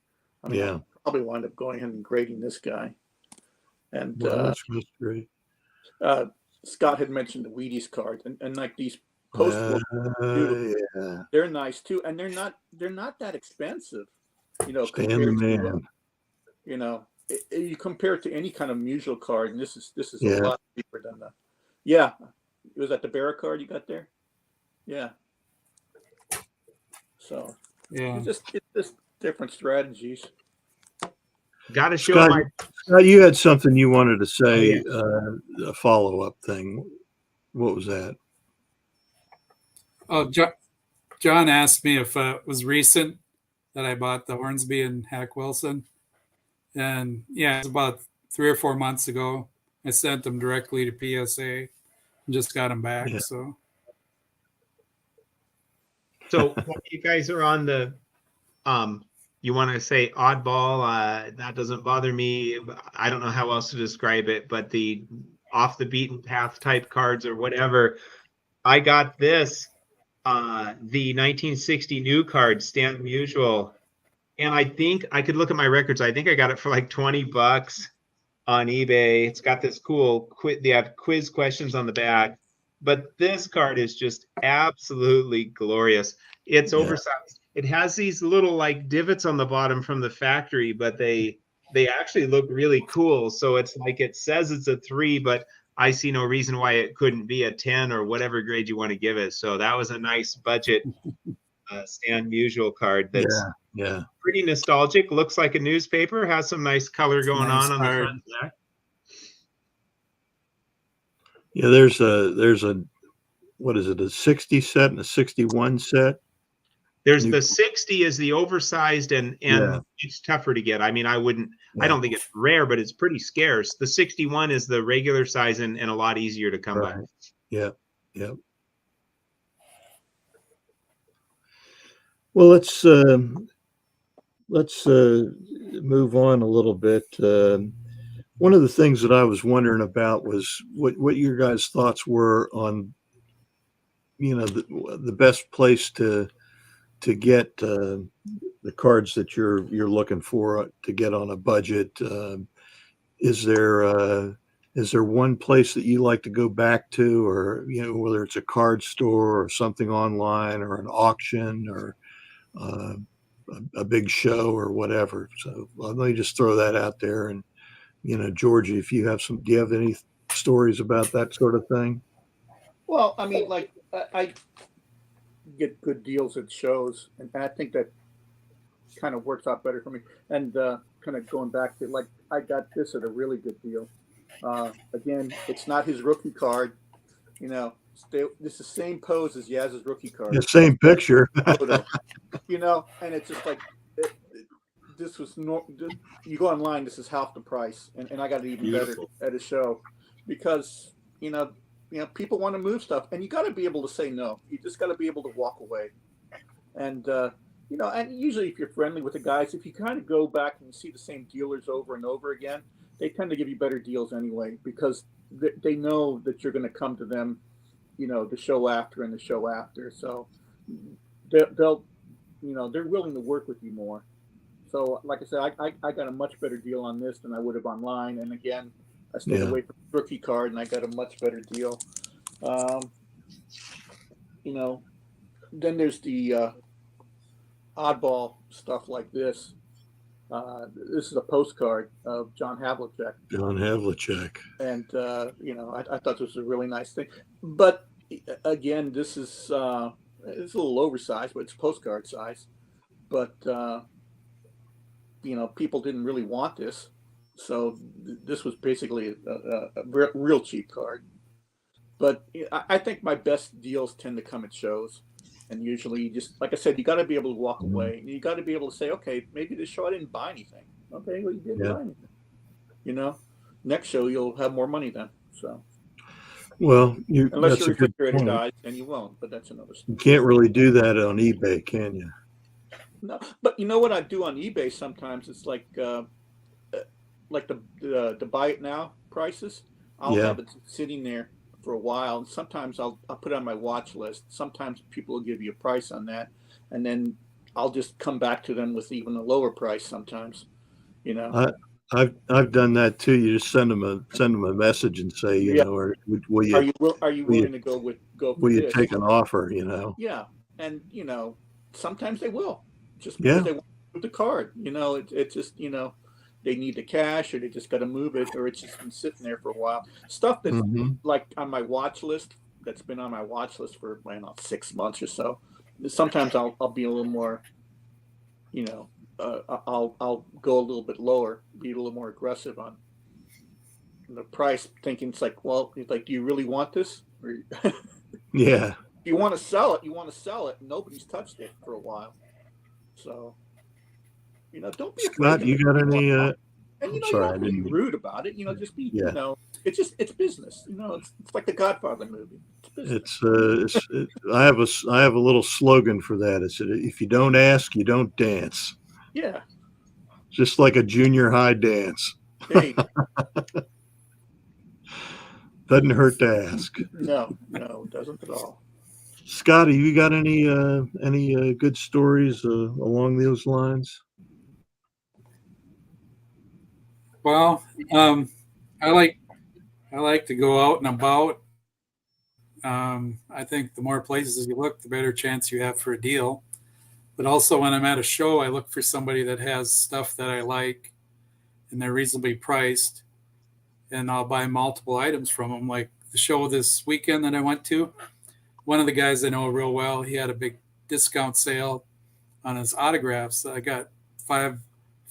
I mean, I'll probably wind up going ahead and grading this guy. And that's great. Scott had mentioned the Wheaties card, and like these post they're nice too, and they're not that expensive. Stan the man. You compare it to any kind of musical card, and this is a lot cheaper than the. Yeah, was that the Barra card you got there? Yeah. So it's just different strategies. Got to show Scott, you had something you wanted to say, a follow-up thing. What was that? Oh, John asked me if it was recent that I bought the Hornsby and Hack Wilson. And it's about 3 or 4 months ago. I sent them directly to PSA and just got them back. Yeah. So while you guys are on the, you want to say oddball, that doesn't bother me. I don't know how else to describe it, but the off the beaten path type cards or whatever. I got this, the 1960 new card, Stan Musial. And I think I could look at my records. I think I got it for like $20 on eBay. It's got this cool they have quiz questions on the back, but this card is just absolutely glorious. It's oversized. It has these little like divots on the bottom from the factory, but they actually look really cool. So it's like it says it's a 3, but I see no reason why it couldn't be a 10 or whatever grade you want to give it. So that was a nice budget Stan Musial card that's pretty nostalgic. Looks like a newspaper, has some nice color going on the front and back. Yeah, there's a what is it, a 60 set and a 61 set? There's the 60 is the oversized and it's tougher to get. I mean, I don't think it's rare, but it's pretty scarce. The 61 is the regular size and a lot easier to come by. Yeah. Well, let's move on a little bit. One of the things that I was wondering about was what your guys' thoughts were on the best place to get the cards that you're looking for to get on a budget. Is there one place that you like to go back to, or whether it's a card store or something online or an auction or uh, a big show or whatever? So let me just throw that out there. And Georgie, if you have do you have any stories about that sort of thing? Well, I mean, like I get good deals at shows, and I think that kind of works out better for me. And kind of going back to, like, I got this at a really good deal. Again, it's not his rookie card. It's the same pose as Yaz's rookie card. The same picture. Photo, and it's just like this was you go online, this is half the price, and I got it even Beautiful. better at a show, because people want to move stuff, and you got to be able to say no. You just got to be able to walk away, and and usually if you're friendly with the guys, if you kind of go back and see the same dealers over and over again, they tend to give you better deals anyway, because they know that you're going to come to them, the show after and the show after. So they'll they're willing to work with you more. So like I said, I got a much better deal on this than I would have online. And again, I stayed away from the rookie card, and I got a much better deal. Then there's the oddball stuff like this. This is a postcard of John Havlicek. John Havlicek. And, I thought this was a really nice thing. But again, this is it's a little oversized, but it's postcard size. But, people didn't really want this. So this was basically a real cheap card. But I think my best deals tend to come at shows. And usually, just like I said, you got to be able to walk away. You got to be able to say, okay, maybe this show I didn't buy anything. Okay, well, you didn't buy anything. Next show you'll have more money then. So, well, unless that's your a good refrigerator point. dies, and you won't. But that's another story. You can't really do that on eBay, can you? No, but you know what I do on eBay sometimes? It's like the buy it now prices. I'll have it sitting there for a while, and sometimes I'll put it on my watch list. Sometimes people will give you a price on that, and then I'll just come back to them with even a lower price sometimes. I've done that too. You just send them a message and say, or will you are you willing to go for will you this? take an offer? Yeah, and sometimes they will, just because they want to move the card. It's just they need the cash, or they just got to move it, or it's just been sitting there for a while. Stuff that's like on my watch list, that's been on my watch list for 6 months or so. Sometimes I'll be a little more, I'll go a little bit lower, be a little more aggressive on the price, thinking it's like, well, it's like, do you really want this? Or, Yeah. If you want to sell it, you want to sell it. Nobody's touched it for a while. So, don't be afraid. Scott, you got any? And I'm you sorry, don't have to be rude about it. Just be, it's business. It's like the Godfather movie. It's business. I have a little slogan for that. It's if you don't ask, you don't dance. Yeah. Just like a junior high dance. Hey. Doesn't hurt to ask. No, it doesn't at all. Scotty, you got any good stories along those lines? Well, I like to go out and about. I think the more places you look, the better chance you have for a deal. But also when I'm at a show, I look for somebody that has stuff that I like and they're reasonably priced, and I'll buy multiple items from them. Like the show this weekend that I went to, one of the guys I know real well, he had a big discount sale on his autographs. I got five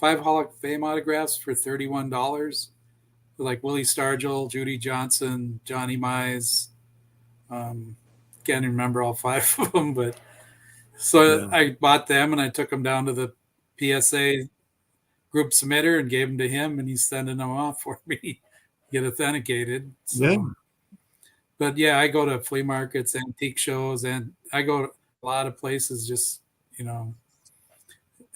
Hall of Fame autographs for $31, like Willie Stargell, Judy Johnson, Johnny Mize. Can't remember all 5 of them, but so I bought them and I took them down to the PSA group submitter and gave them to him, and he's sending them off for me to get authenticated. So, but yeah, I go to flea markets, antique shows, and I go to a lot of places. Just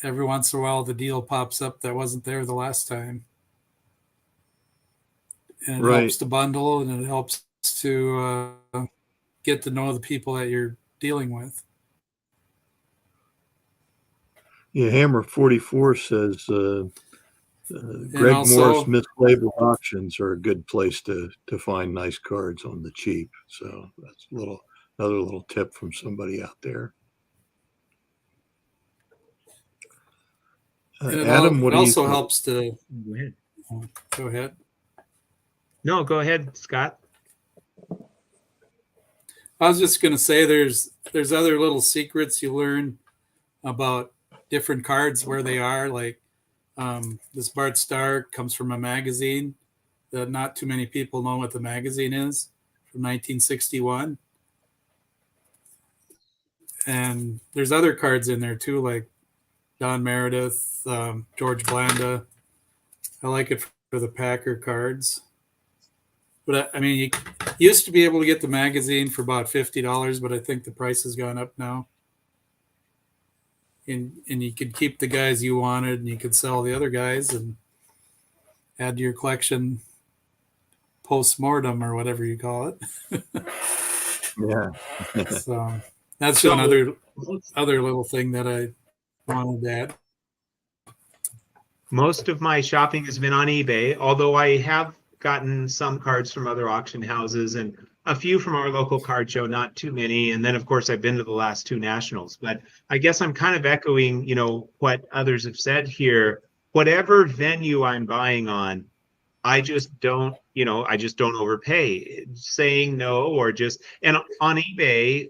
every once in a while, the deal pops up that wasn't there the last time, and it helps to bundle, and it helps to get to know the people that you're dealing with. Yeah, Hammer 44 says And Greg Morris also, mislabeled auctions are a good place to find nice cards on the cheap. So that's another little tip from somebody out there. and Adam, what it do you also think? helps to Go ahead. go ahead. No, go ahead, Scott. I was just going to say there's other little secrets you learn about different cards where they are. Like this Bart Starr comes from a magazine that not too many people know what the magazine is, from 1961. And there's other cards in there too, like Don Meredith, George Blanda. I like it for the Packer cards. But I mean, you used to be able to get the magazine for about $50, but I think the price has gone up now. And you could keep the guys you wanted, and you could sell the other guys and add to your collection post-mortem or whatever you call it. Yeah. So that's So- another little thing that I wanted to add. Most of my shopping has been on eBay, although I have gotten some cards from other auction houses and a few from our local card show, not too many. And then, of course, I've been to the last two nationals. But I guess I'm kind of echoing, what others have said here. Whatever venue I'm buying on, I just don't overpay. Saying no or and on eBay,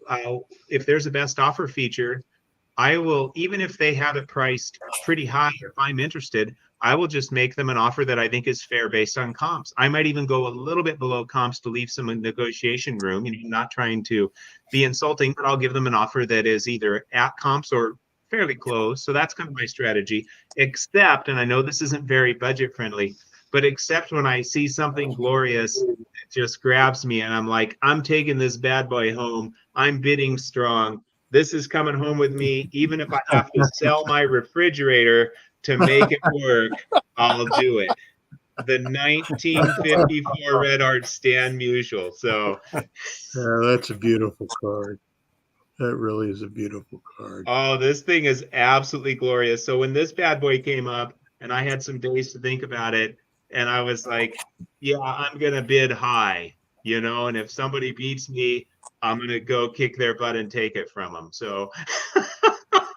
if there's a best offer feature, I will, even if they have it priced pretty high, if I'm interested, I will just make them an offer that I think is fair based on comps. I might even go a little bit below comps to leave some negotiation room, not trying to be insulting, but I'll give them an offer that is either at comps or fairly close. So that's kind of my strategy, except, and I know this isn't very budget friendly, but except when I see something glorious, it just grabs me and I'm like, I'm taking this bad boy home. I'm bidding strong. This is coming home with me. Even if I have to sell my refrigerator to make it work, I'll do it. The 1954 Red Art Stan Musial. So That's a beautiful card. That really is a beautiful card. oh, this thing is absolutely glorious. So when this bad boy came up and I had some days to think about it, and I was like, yeah, I'm going to bid high, and if somebody beats me, I'm going to go kick their butt and take it from them. So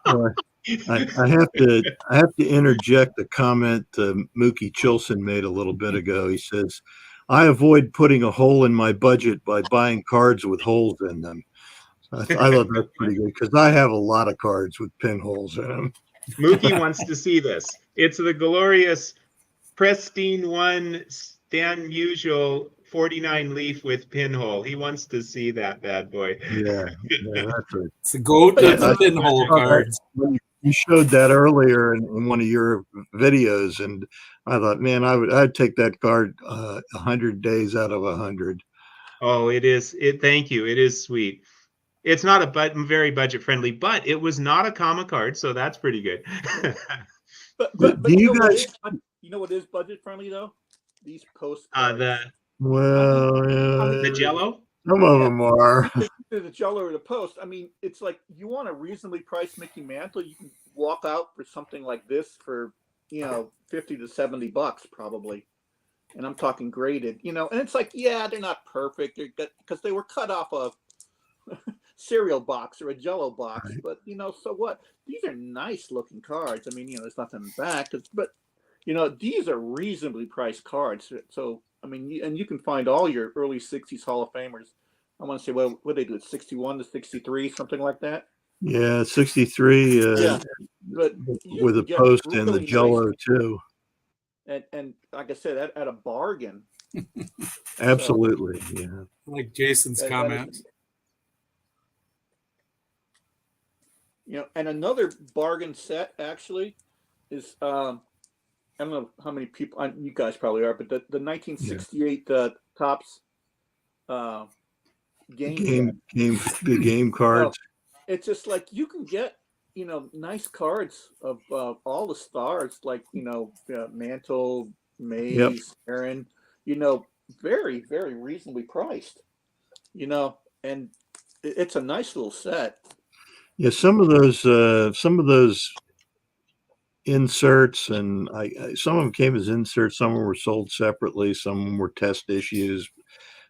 I have to interject a comment Mookie Chilson made a little bit ago. He says, I avoid putting a hole in my budget by buying cards with holes in them. I thought that's pretty good because I have a lot of cards with pinholes in them. Mookie wants to see this. It's the glorious pristine one Stan Musial 49 leaf with pinhole. He wants to see that bad boy. Yeah, that's a It's a goat of the pinhole I- cards. You showed that earlier in one of your videos, and I thought, man, I'd take that card 100 days out of 100. Oh, it is. Thank you. It is sweet. It's not very budget friendly, but it was not a comic card, so that's pretty good. But Do you guys? what is budget friendly though? These postcards. Well, The Jello. some of them are. The Jello or the Post. I mean, it's like you want a reasonably priced Mickey Mantle, you can walk out for something like this for $50 to $70 probably. And I'm talking graded, and it's like, yeah, they're not perfect because they were cut off a cereal box or a Jello box, Right. but so what? These are nice looking cards. I mean, there's nothing in the back, but these are reasonably priced cards. So I mean, you can find all your early '60s Hall of Famers. I want to say, what they do? 61 to 63, something like that. Yeah, 63. Yeah, but with a Post and the Jello too. And like I said, at a bargain. Absolutely, yeah. Like Jason's comment. And another bargain set actually is I don't know how many people you guys probably are, but the 1968 Topps game cards. It's just like you can get nice cards of all the stars, like Mantle, Mays, Aaron, very, very reasonably priced, and it's a nice little set. Yeah, some of those inserts, and some of them came as inserts, some of them were sold separately, some of them were test issues,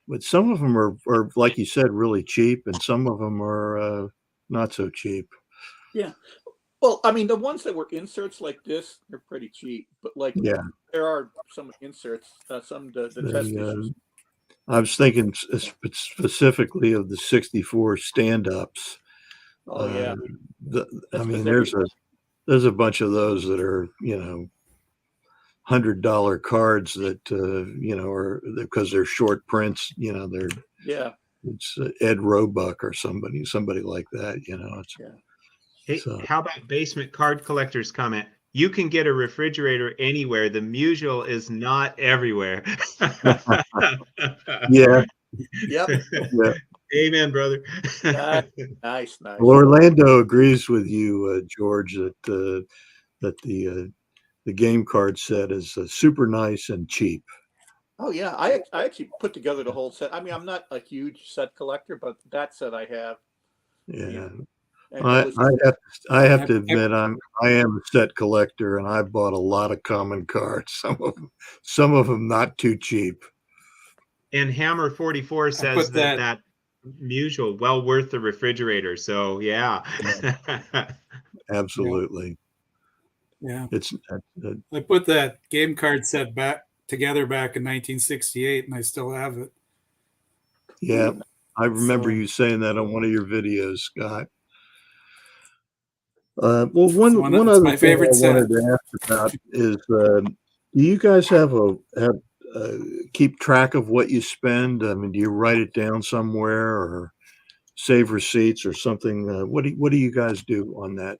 but some of them are like you said, really cheap, and some of them are not so cheap. Yeah. Well, I mean, the ones that were inserts like this, they're pretty cheap, but like Yeah, there are some inserts, some the test issues. I was thinking specifically of the 64 stand-ups. Oh yeah, I that's mean, because every there's a bunch of those that are, $100 cards that are because they're short prints. yeah It's Ed Roebuck or somebody like that. It's yeah. Hey, so how about basement card collectors comment? You can get a refrigerator anywhere. The Musial is not everywhere. yeah, Yep. yeah. Amen, brother. Nice. Well, Orlando agrees with you, George, that the game card set is super nice and cheap. Oh yeah, I actually put together the whole set. I mean, I'm not a huge set collector, but that set I have. Yeah. You know, and it I, was I have I have to I- admit I am a set collector, and I bought a lot of common cards. Some of them not too cheap. And Hammer 44 says put that that. that Musial well worth the refrigerator. So yeah. Absolutely, Yeah, it's I put that game card set back together back in 1968, and I still have it. yeah. I remember So, you saying that on one of your videos, Scott. Well, one it's other my thing I favorite set. wanted to ask about is, do you guys have keep track of what you spend? I mean, do you write it down somewhere or save receipts or something? What do you guys do on that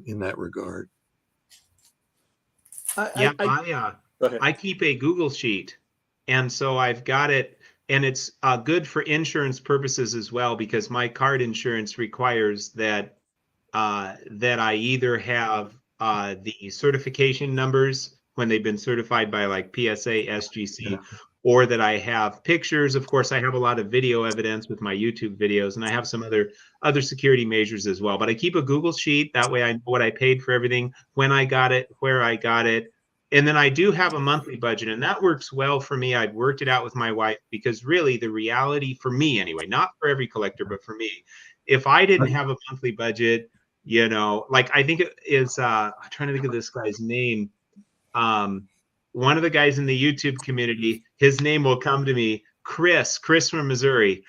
in that regard? Yeah, I go ahead. I keep a Google sheet, and so I've got it, and it's good for insurance purposes as well because my card insurance requires that that I either have the certification numbers when they've been certified by like PSA, Yeah. SGC, or that I have pictures. Of course, I have a lot of video evidence with my YouTube videos, and I have some other security measures as well. But I keep a Google sheet that way I know what I paid for everything, when I got it, where I got it. And then I do have a monthly budget, and that works well for me. I've worked it out with my wife because really the reality for me anyway, not for every collector, but for me, if I didn't have a monthly budget, like I think it is I'm trying to think of this guy's name. One of the guys in the YouTube community, his name will come to me, Chris from Missouri.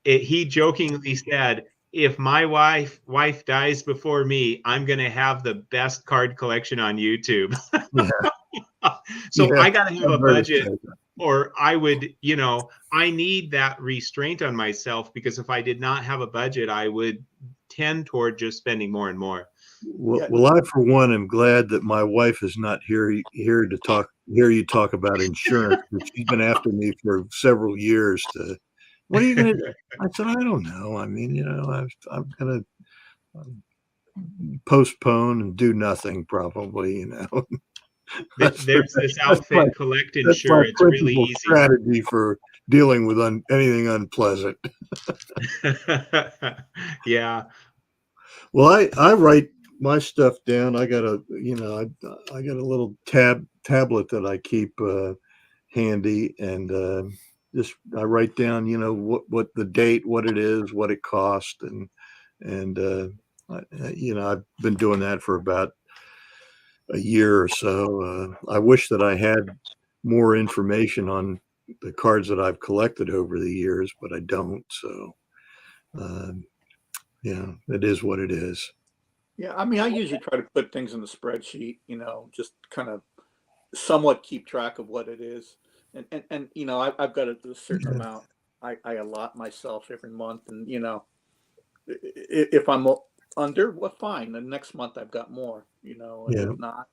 He jokingly said, if my wife dies before me, I'm going to have the best card collection on YouTube. Yeah, So yeah. I got to have a I've heard it budget, said. or I would, I need that restraint on myself, because if I did not have a budget, I would tend toward just spending more and more. Well, Yeah. well, I for one am glad that my wife is not here to hear you talk about insurance. She's been after me for several years to. What are you going to do? I said, I don't know. I mean, I'm going to postpone and do nothing probably. That's There's this that's my outfit, Collect that's my Insure. It's really principal easy. strategy for dealing with anything unpleasant. Yeah. Well, I write my stuff down. I got I got a little tablet that I keep handy, and just I write down, what the date, what it is, what it cost, and I've been doing that for about a year or so. I wish that I had more information on the cards that I've collected over the years, but I don't. So, it is what it is. Yeah, I mean, I usually try to put things in the spreadsheet. Just kind of somewhat keep track of what it is, and I've got a certain Yeah. amount I allot myself every month, and if I'm under, well, fine. The next month I've got more. And Yeah. if not,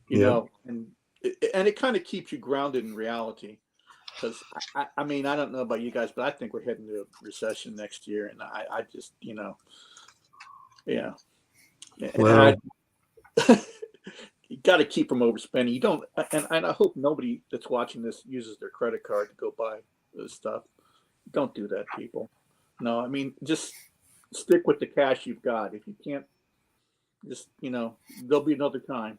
Yeah. and it kind of keeps you grounded in reality. Because I mean, I don't know about you guys, but I think we're heading to a recession next year, and I just yeah, and Well, you got to keep from overspending. You don't, and I hope nobody that's watching this uses their credit card to go buy this stuff. Don't do that, people. No, I mean, just stick with the cash you've got. If you can't, just there'll be another time.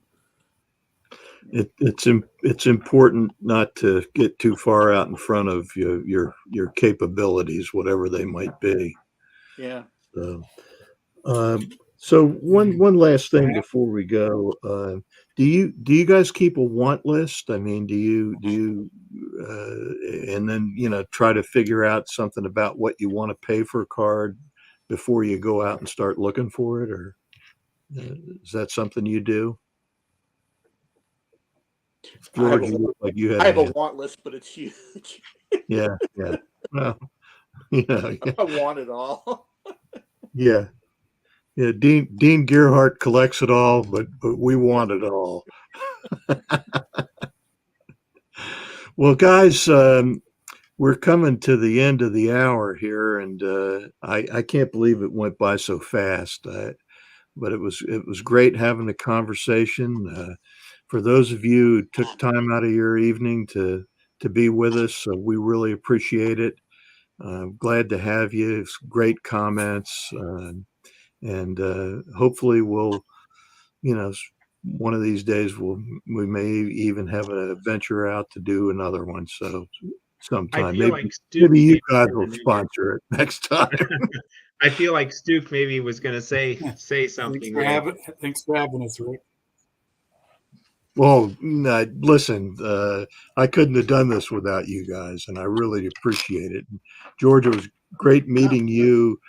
It's important not to get too far out in front of your capabilities, whatever they might be. Yeah. So, so one last thing before we go. Do you guys keep a want list? I mean, do you and then try to figure out something about what you want to pay for a card before you go out and start looking for it, or is that something you do? George, you look like you had I have a a hand. want list, but it's huge. Yeah. Well, yeah. I want it all. Yeah. Dean Gerhardt collects it all, but we want it all. Well, guys, we're coming to the end of the hour here, and I can't believe it went by so fast. But it was great having a conversation. For those of you who took time out of your evening to be with us, we really appreciate it. Glad to have you. It's great comments, and hopefully we'll, one of these days we may even have a venture out to do another one. So I sometime feel like maybe you Stu guys will sponsor it next time. I feel like Stuke maybe was going to say something. Thanks for having us, Rick. Well, no, listen, I couldn't have done this without you guys, and I really appreciate it. George, it was great meeting you.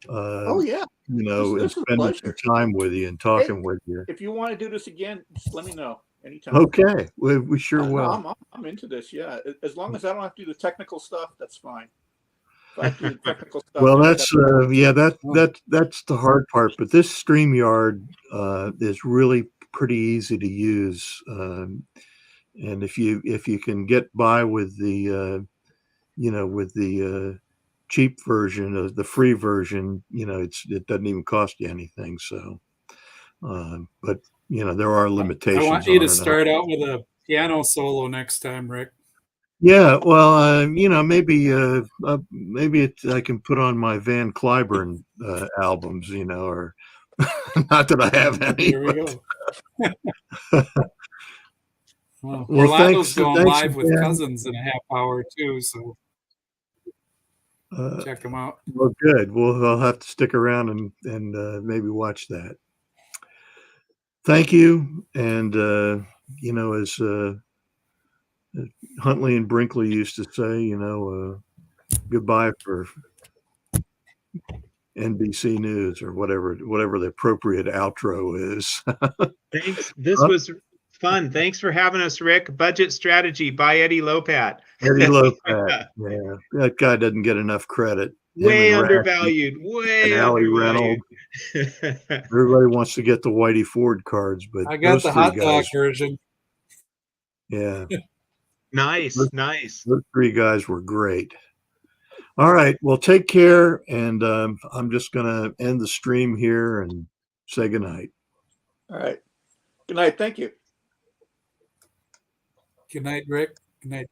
Oh yeah, and this is a spending some pleasure. time with you and talking with you. If you want to do this again, just let me know anytime. Okay, we sure will. No, I'm into this. Yeah, as long as I don't have to do the technical stuff, that's fine. If I have to do the technical stuff, Well, that's that's the hard part. But this StreamYard is really pretty easy to use, and if you can get by with the with the cheap version of the free version, it doesn't even cost you anything. So, but there are limitations. I want you to on it. start out with a piano solo next time, Rick. Yeah, well, maybe I can put on my Van Cliburn albums, or not that I have any. Here we go. Well, Well, Orlando's going live again. with Cousins in a half hour too, so check them out. Well, good. Well, I'll have to stick around and maybe watch that. Thank you, and as Huntley and Brinkley used to say, goodbye for NBC News or whatever the appropriate outro is. Thanks. This was fun. Thanks for having us, Rick. Budget Strategy by Eddie Lopat. Eddie Lopat. Yeah, that guy doesn't get enough credit. Way undervalued. Way undervalued. Everybody wants to get the Whitey Ford cards, but I got the hot dog guys, version. Yeah. Nice. Those three guys were great. All right. Well, take care. And I'm just going to end the stream here and say goodnight. All right. Good night. Thank you. Good night, Rick. Good night.